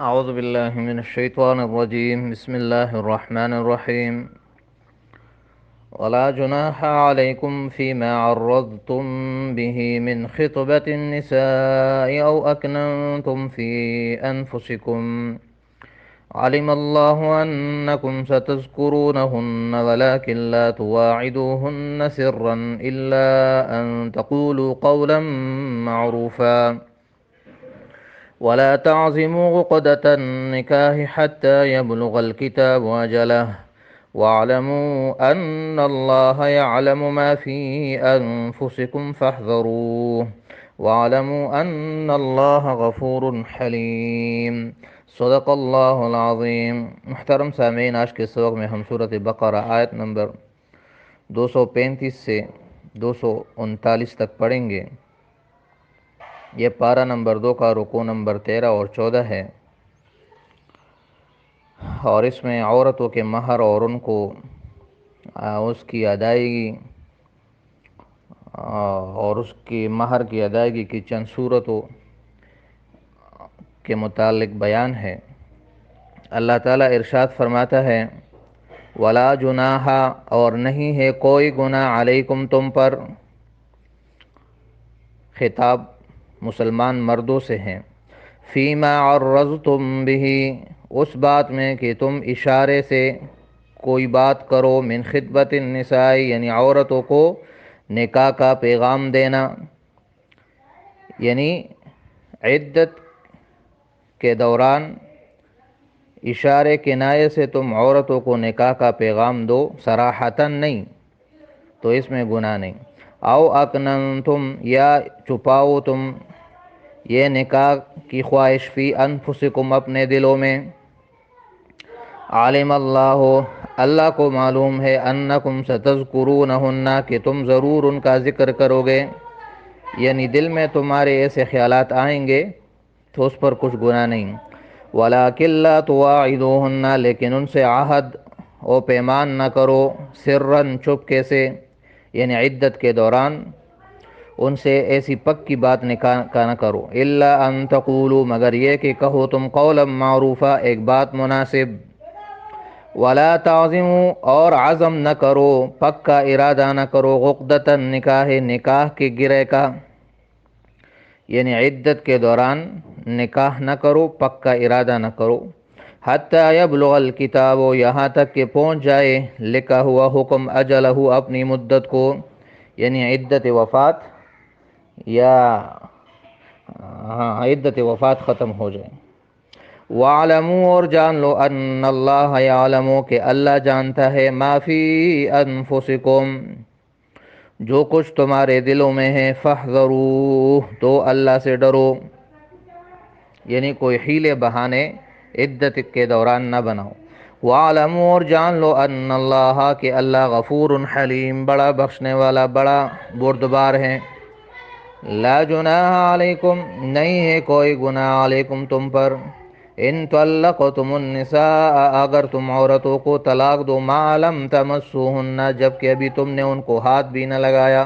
أعوذ بالله من الشيطان الرجيم بسم الله الرحمن الرحيم ولا جناح عليكم فيما عرضتم به من خطبة النساء أو أكننتم في أنفسكم علم الله أنكم ستذكرونهن ولكن لا تواعدوهن سرا إلا أن تقولوا قولا معروفا ولا تعزموا عقدة النكاح حتى يبلغ الكتاب أجله واعلموا أن الله يعلم ما في أنفسكم فاحذروه واعلموا أن الله غفور حلیم۔ صدق اللہ العظیم۔ محترم سامعین، آج کے سبق میں ہم سورۃ بقرہ آیت نمبر 235 سے 239 تک پڑھیں گے۔ یہ پارہ نمبر 2 کا رکوع نمبر 13 اور 14 ہے، اور اس میں عورتوں کے مہر اور ان کو اس کی ادائیگی اور اس کی مہر کی ادائیگی کی چند صورتوں کے متعلق بیان ہے۔ اللہ تعالیٰ ارشاد فرماتا ہے وَلَا جُنَاحَ، اور نہیں ہے کوئی گناہ علیکم تم پر، خطاب مسلمان مردوں سے ہیں، فیما عرضتم بہ، اس بات میں کہ تم اشارے سے کوئی بات کرو، من خطبت النساء یعنی عورتوں کو نکاح کا پیغام دینا، یعنی عدت کے دوران اشارے کنایے سے تم عورتوں کو نکاح کا پیغام دو، صراحتاً نہیں، تو اس میں گناہ نہیں۔ او اکننتم، یا چھپاؤ تم یہ نکاح کی خواہش، فی انفسکم اپنے دلوں میں، عالم اللہ اللہ کو معلوم ہے، انکم ستذکرونہن کہ تم ضرور ان کا ذکر کرو گے، یعنی دل میں تمہارے ایسے خیالات آئیں گے تو اس پر کچھ گناہ نہیں۔ ولیکن لا تواعدوہن، لیکن ان سے عہد و پیمان نہ کرو، سرًا چپکے سے، یعنی عدت کے دوران ان سے ایسی پکی بات نہ کرو، الا ان تقولوا، مگر یہ کہ کہو تم، قولا معروفا ایک بات مناسب، ولا تعزموا اور عزم نہ کرو، پکا ارادہ نہ کرو، عقدۃ النکاح نکاح کے گرے کا، یعنی عدت کے دوران نکاح نہ کرو، پکا ارادہ نہ کرو، حتی یبلغ الکتاب، یہاں تک کہ پہنچ جائے لکھا ہوا حکم، اجلہ اپنی مدت کو، یعنی عدت وفات یا عدت وفات ختم ہو جائے۔ وَاعْلَمُوا، اور جان لو، ان اللہ یعلم کہ اللہ جانتا ہے، ما فی انفسکم جو کچھ تمہارے دلوں میں ہے، فاحذروہ تو اللہ سے ڈرو، یعنی کوئی حیلے بہانے عدت کے دوران نہ بناؤ۔ وَاعْلَمُوا، اور جان لو، ان اللہ کہ اللہ غفور حلیم بڑا بخشنے والا، بڑا بردبار ہے۔ لا جناح علیکم، نہیں ہے کوئی گناہ علیکم تم پر، ان طلقتم النساء اگر تم عورتوں کو طلاق دو، ما لم تمسوہن جبکہ ابھی تم نے ان کو ہاتھ بھی نہ لگایا،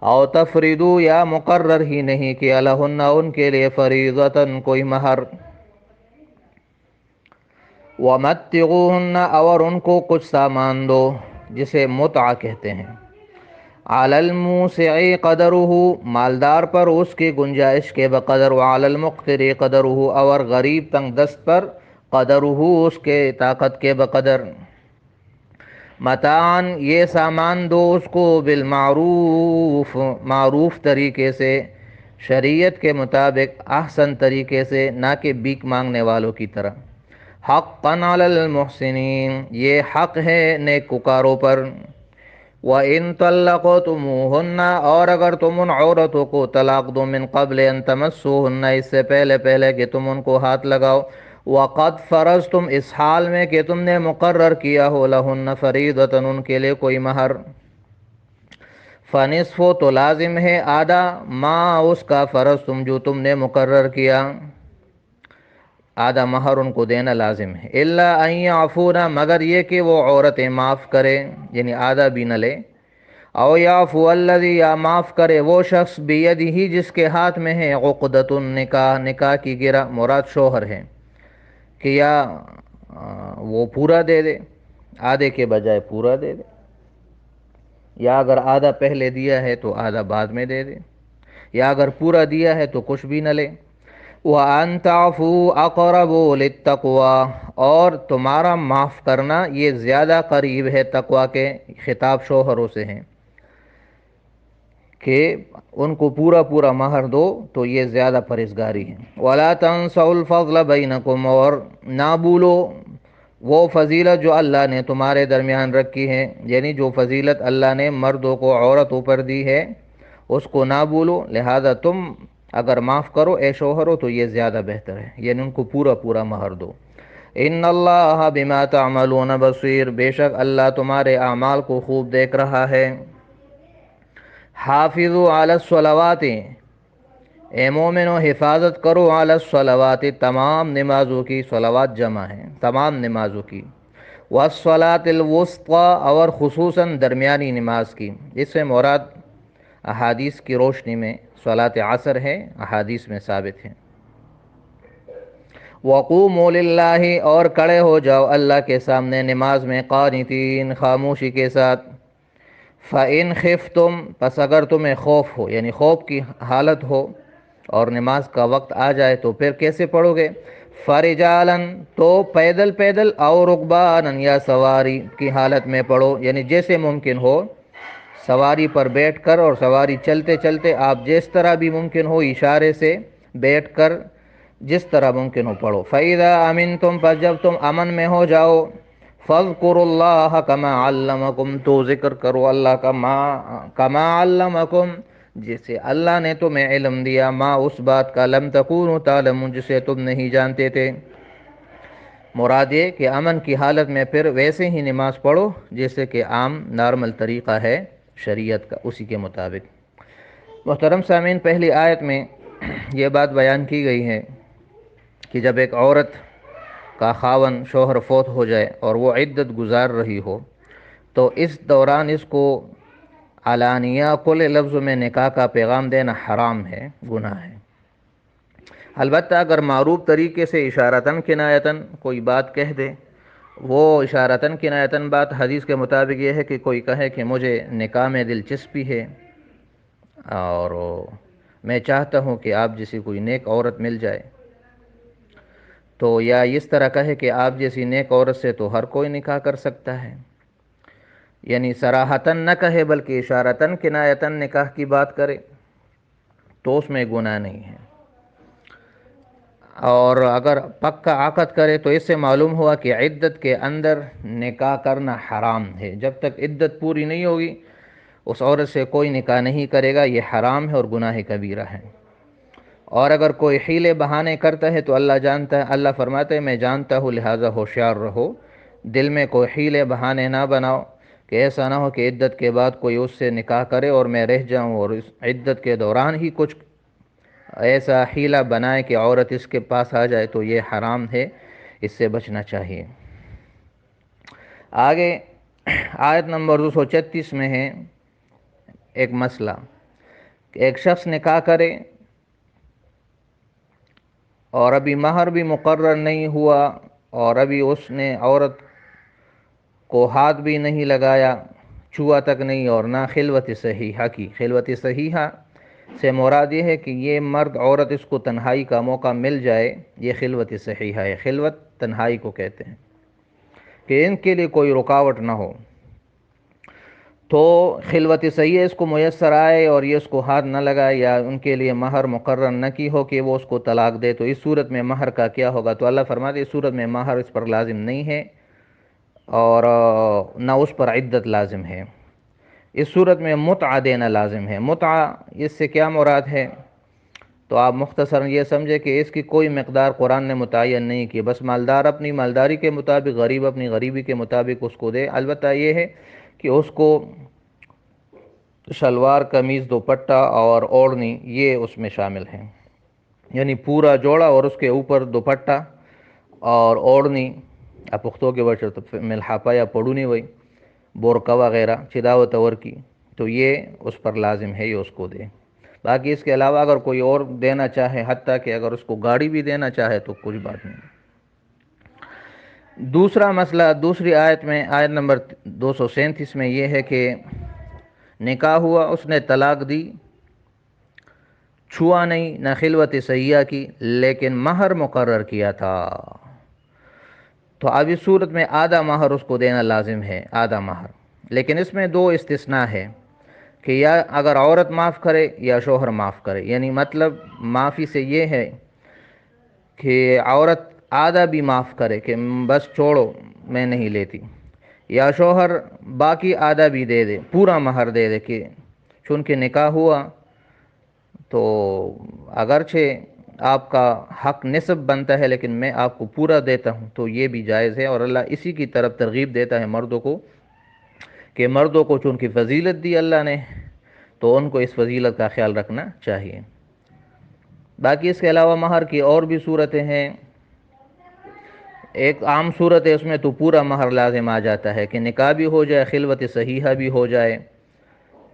او تفریدو یا مقرر ہی نہیں کیا، لہن ان کے لیے، فریضتاً کوئی مہر، ومتعوہن اور ان کو کچھ سامان دو جسے متعہ کہتے ہیں، علی الموسع قدرہ مالدار پر اس کی گنجائش کے بقدر، وعلی المقتر قدرہ اور غریب تنگ دست پر قدرہ اس کے طاقت کے بقدر، متاعن یہ سامان دو اس کو، بالمعروف معروف طریقے سے، شریعت کے مطابق، احسن طریقے سے، نہ کہ بھیک مانگنے والوں کی طرح، حقا علی المحسنین یہ حق ہے نیکوکاروں پر۔ وَإِن طَلَّقْتُمُوهُنَّ اور اگر تم ان عورتوں کو طلاق دو، من قبل ان تمسوهن اس سے پہلے کہ تم ان کو ہاتھ لگاؤ، وَقَدْ فَرَضْتُمْ اس حال میں کہ تم نے مقرر کیا ہو، لہن فریضۃ ان کے لیے کوئی مہر، فنصف تو لازم ہے آدھا، ما اس کا، فرضتم جو تم نے مقرر کیا، آدھا مہر ان کو دینا لازم ہے، الا ان یعفون مگر یہ کہ وہ عورتیں معاف کرے، یعنی آدھا بھی نہ لے، او یعفو الذی یا معاف کرے وہ شخص، بیدہ جس کے ہاتھ میں ہے، عقدۃ النکاح نکاح کی گرہ، مراد شوہر ہے، کہ یا وہ پورا دے دے، آدھے کے بجائے پورا دے دے، یا اگر آدھا پہلے دیا ہے تو آدھا بعد میں دے دے، یا اگر پورا دیا ہے تو کچھ بھی نہ لے۔ وَأَن تَعْفُوا أَقْرَبُ لِلتَّقْوَىٰ، اور تمہارا معاف کرنا یہ زیادہ قریب ہے تقویٰ کے۔ خطاب شوہروں سے ہیں کہ ان کو پورا پورا مہر دو تو یہ زیادہ پرہیزگاری ہے۔ وَلَا تَنْسَوْا الْفَضْلَ بَيْنَكُمْ، اور نہ بھولو وہ فضیلت جو اللہ نے تمہارے درمیان رکھی ہے، یعنی جو فضیلت اللہ نے مردوں کو عورتوں پر دی ہے اس کو نہ بھولو، لہذا تم اگر معاف کرو اے شوہرو تو یہ زیادہ بہتر ہے، یعنی ان کو پورا پورا مہر دو۔ ان اللہ بما تعملون بصیر، بے شک اللہ تمہارے اعمال کو خوب دیکھ رہا ہے۔ حافظوا علی الصلوات، اے مومنو حفاظت کرو علی الصلوات، تمام نمازوں کی، صلوات جمع ہیں تمام نمازوں کی، والصلاۃ الوسطی، اور خصوصاً درمیانی نماز کی۔ اس سے مراد احادیث کی روشنی میں صلاۃ عصر ہے، احادیث میں ثابت ہے۔ وقوموا للہ، اور کھڑے ہو جاؤ اللہ کے سامنے نماز میں، قانتین، خاموشی کے ساتھ۔ فَإِنْ خِفْتُمْ، پس اگر تمہیں خوف ہو، یعنی خوف کی حالت ہو اور نماز کا وقت آ جائے تو پھر کیسے پڑھو گے؟ فَرِجَالًا، تو پیدل پیدل، او رُکْبَانًا، یا سواری کی حالت میں پڑھو، یعنی جیسے ممکن ہو، سواری پر بیٹھ کر اور سواری چلتے چلتے آپ جس طرح بھی ممکن ہو اشارے سے بیٹھ کر جس طرح ممکن ہو پڑھو۔ فَإِذَا أَمِنْتُمْ، پس جب تم امن میں ہو جاؤ، فَاذْكُرُوا اللَّهَ كَمَا عَلَّمَكُمْ، تو ذکر کرو اللہ کا، کما علمکم، جسے اللہ نے تمہیں علم دیا، ما اس بات کا، لم تکونوا تعلمون، جسے تم نہیں جانتے تھے۔ مراد یہ کہ امن کی حالت میں پھر ویسے ہی نماز پڑھو جیسے کہ عام نارمل طریقہ ہے شریعت کا، اسی کے مطابق۔ محترم سامعین، پہلی آیت میں یہ بات بیان کی گئی ہے کہ جب ایک عورت کا خاوند شوہر فوت ہو جائے اور وہ عدت گزار رہی ہو تو اس دوران اس کو علانیہ کھلے لفظ میں نکاح کا پیغام دینا حرام ہے، گناہ ہے۔ البتہ اگر معروف طریقے سے اشارتاً کنایتاً کوئی بات کہہ دے، وہ اشارتاً کنایتاً بات حدیث کے مطابق یہ ہے کہ کوئی کہے کہ مجھے نکاح میں دلچسپی ہے اور میں چاہتا ہوں کہ آپ جیسی کوئی نیک عورت مل جائے، تو یا اس طرح کہے کہ آپ جیسی نیک عورت سے تو ہر کوئی نکاح کر سکتا ہے، یعنی صراحتاً نہ کہے بلکہ اشارتاً کنایتاً نکاح کی بات کرے تو اس میں گناہ نہیں ہے۔ اور اگر پکا عقد کرے تو اس سے معلوم ہوا کہ عدت کے اندر نکاح کرنا حرام ہے، جب تک عدت پوری نہیں ہوگی اس عورت سے کوئی نکاح نہیں کرے گا، یہ حرام ہے اور گناہ کبیرہ ہے۔ اور اگر کوئی حیلے بہانے کرتا ہے تو اللہ جانتا ہے، اللہ فرماتے ہیں میں جانتا ہوں لہذا ہوشیار رہو، دل میں کوئی حیلے بہانے نہ بناؤ کہ ایسا نہ ہو کہ عدت کے بعد کوئی اس سے نکاح کرے اور میں رہ جاؤں اور اس عدت کے دوران ہی کچھ ایسا حیلہ بنائے کہ عورت اس کے پاس آ جائے، تو یہ حرام ہے، اس سے بچنا چاہیے۔ آگے آیت نمبر 236 میں ہے ایک مسئلہ کہ ایک شخص نکاح کرے اور ابھی مہر بھی مقرر نہیں ہوا اور ابھی اس نے عورت کو ہاتھ بھی نہیں لگایا، چھوا تک نہیں، اور نہ خلوت صحیحہ کی۔ خلوت صحیحہ سے مراد یہ ہے کہ یہ مرد عورت اس کو تنہائی کا موقع مل جائے، یہ خلوت صحیحہ ہے۔ خلوت تنہائی کو کہتے ہیں کہ ان کے لیے کوئی رکاوٹ نہ ہو، تو خلوت صحیح اس کو میسر آئے اور یہ اس کو ہاتھ نہ لگائے یا ان کے لیے مہر مقرر نہ کی ہو کہ وہ اس کو طلاق دے، تو اس صورت میں مہر کا کیا ہوگا؟ تو اللہ فرماتے اس صورت میں مہر اس پر لازم نہیں ہے اور نہ اس پر عدت لازم ہے۔ اس صورت میں متعہ دینا لازم ہے۔ متعہ اس سے کیا مراد ہے؟ تو آپ مختصراً یہ سمجھے کہ اس کی کوئی مقدار قرآن نے متعین نہیں کی، بس مالدار اپنی مالداری کے مطابق، غریب اپنی غریبی کے مطابق اس کو دے۔ البتہ یہ ہے کہ اس کو شلوار، قمیض، دوپٹہ اور اوڑھنی یہ اس میں شامل ہیں، یعنی پورا جوڑا اور اس کے اوپر دوپٹہ اور اوڑھنی، پختوں کے بچے تو ملحافہ یا پڑونی ہوئی، بورقہ وغیرہ چداوت اور کی، تو یہ اس پر لازم ہے، یہ اس کو دے۔ باقی اس کے علاوہ اگر کوئی اور دینا چاہے، حتیٰ کہ اگر اس کو گاڑی بھی دینا چاہے تو کچھ بات نہیں۔ دوسرا مسئلہ دوسری آیت میں، آیت نمبر 237 میں یہ ہے کہ نکاح ہوا، اس نے طلاق دی، چھوا نہیں، نہ خلوت سیاح کی، لیکن مہر مقرر کیا تھا، تو اب اس صورت میں آدھا مہر اس کو دینا لازم ہے، آدھا مہر۔ لیکن اس میں دو استثناء ہے کہ یا اگر عورت معاف کرے یا شوہر معاف کرے، یعنی مطلب معافی سے یہ ہے کہ عورت آدھا بھی معاف کرے کہ بس چھوڑو میں نہیں لیتی، یا شوہر باقی آدھا بھی دے دے، پورا مہر دے دے کہ چونکہ نکاح ہوا تو اگرچہ آپ کا حق نصف بنتا ہے لیکن میں آپ کو پورا دیتا ہوں، تو یہ بھی جائز ہے۔ اور اللہ اسی کی طرف ترغیب دیتا ہے مردوں کو کہ مردوں کو چونکہ فضیلت دی اللہ نے تو ان کو اس فضیلت کا خیال رکھنا چاہیے۔ باقی اس کے علاوہ مہر کی اور بھی صورتیں ہیں۔ ایک عام صورت ہے، اس میں تو پورا مہر لازم آ جاتا ہے کہ نکاح بھی ہو جائے، خلوت صحیحہ بھی ہو جائے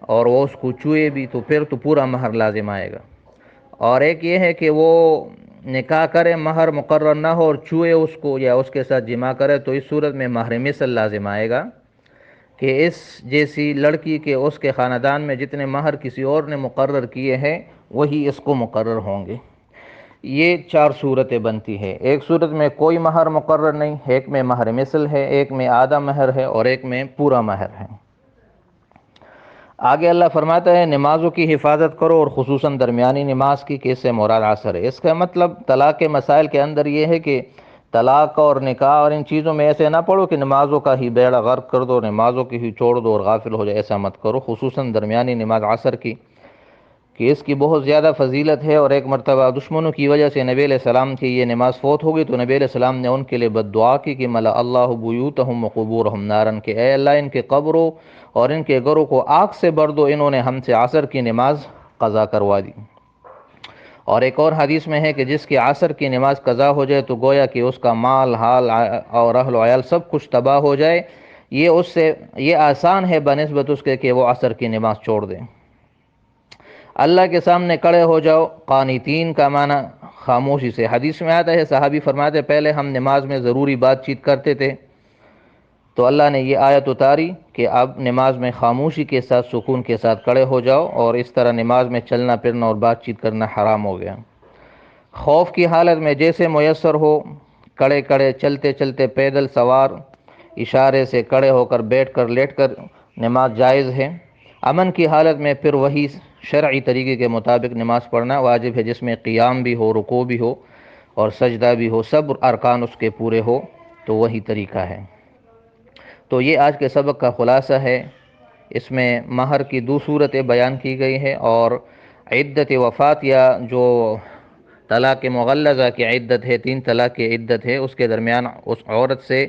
اور وہ اس کو چوئے بھی، تو پھر تو پورا مہر لازم آئے گا۔ اور ایک یہ ہے کہ وہ نکاح کرے، مہر مقرر نہ ہو اور چوئے اس کو یا اس کے ساتھ جمع کرے، تو اس صورت میں مہر مثل لازم آئے گا کہ اس جیسی لڑکی کے اس کے خاندان میں جتنے مہر کسی اور نے مقرر کیے ہیں وہی اس کو مقرر ہوں گے۔ یہ چار صورتیں بنتی ہے۔ ایک صورت میں کوئی مہر مقرر نہیں، ایک میں مہر مثل ہے، ایک میں آدھا مہر ہے اور ایک میں پورا مہر ہے۔ آگے اللہ فرماتا ہے نمازوں کی حفاظت کرو اور خصوصاً درمیانی نماز کی، کہ اس سے مراد عصر ہے۔ اس کا مطلب طلاق کے مسائل کے اندر یہ ہے کہ طلاق اور نکاح اور ان چیزوں میں ایسے نہ پڑھو کہ نمازوں کا ہی بیڑا غرق کر دو، نمازوں کی ہی چھوڑ دو اور غافل ہو جائے، ایسا مت کرو۔ خصوصاً درمیانی نماز عصر کی، کہ اس کی بہت زیادہ فضیلت ہے۔ اور ایک مرتبہ دشمنوں کی وجہ سے نبی علیہ السلام کی یہ نماز فوت ہو گئی تو نبی علیہ السلام نے ان کے لیے بد دعا کی کہ ملا اللہ بیوتہم وقبورہم نارن، کہ اے اللہ ان کے قبروں اور ان کے گھروں کو آگ سے بھر دو، انہوں نے ہم سے عصر کی نماز قضا کروا دی۔ اور ایک اور حدیث میں ہے کہ جس کی عصر کی نماز قضا ہو جائے تو گویا کہ اس کا مال حال اور اہل و عیال سب کچھ تباہ ہو جائے، یہ آسان ہے بنسبت اس کے کہ وہ عصر کی نماز چھوڑ دیں۔ اللہ کے سامنے کھڑے ہو جاؤ، قانتین کا معنی خاموشی سے۔ حدیث میں آتا ہے صحابی فرماتے پہلے ہم نماز میں ضروری بات چیت کرتے تھے، تو اللہ نے یہ آیت اتاری کہ اب نماز میں خاموشی کے ساتھ سکون کے ساتھ کھڑے ہو جاؤ، اور اس طرح نماز میں چلنا پھرنا اور بات چیت کرنا حرام ہو گیا۔ خوف کی حالت میں جیسے میسر ہو، کھڑے کھڑے، چلتے چلتے، پیدل سوار، اشارے سے کھڑے ہو کر، بیٹھ کر، لیٹ کر نماز جائز ہے۔ امن کی حالت میں پھر وہی شرعی طریقے کے مطابق نماز پڑھنا واجب ہے، جس میں قیام بھی ہو، رکوع بھی ہو اور سجدہ بھی ہو، سب ارکان اس کے پورے ہو، تو وہی طریقہ ہے۔ تو یہ آج کے سبق کا خلاصہ ہے۔ اس میں مہر کی دو صورتیں بیان کی گئی ہیں، اور عدت وفات یا جو طلاق مغلظہ کی عدت ہے، 3 طلاق کی عدت ہے، اس کے درمیان اس عورت سے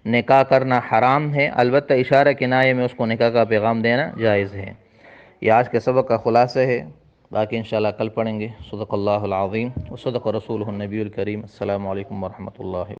نکاح کرنا حرام ہے، البتہ اشارہ کنایے میں اس کو نکاح کا پیغام دینا جائز ہے۔ یہ آج کے سبق کا خلاصہ ہے، باقی انشاءاللہ کل پڑھیں گے۔ صدق اللہ العظیم و صدق رسولہ النبی الکریم۔ السلام علیکم ورحمۃ اللہ۔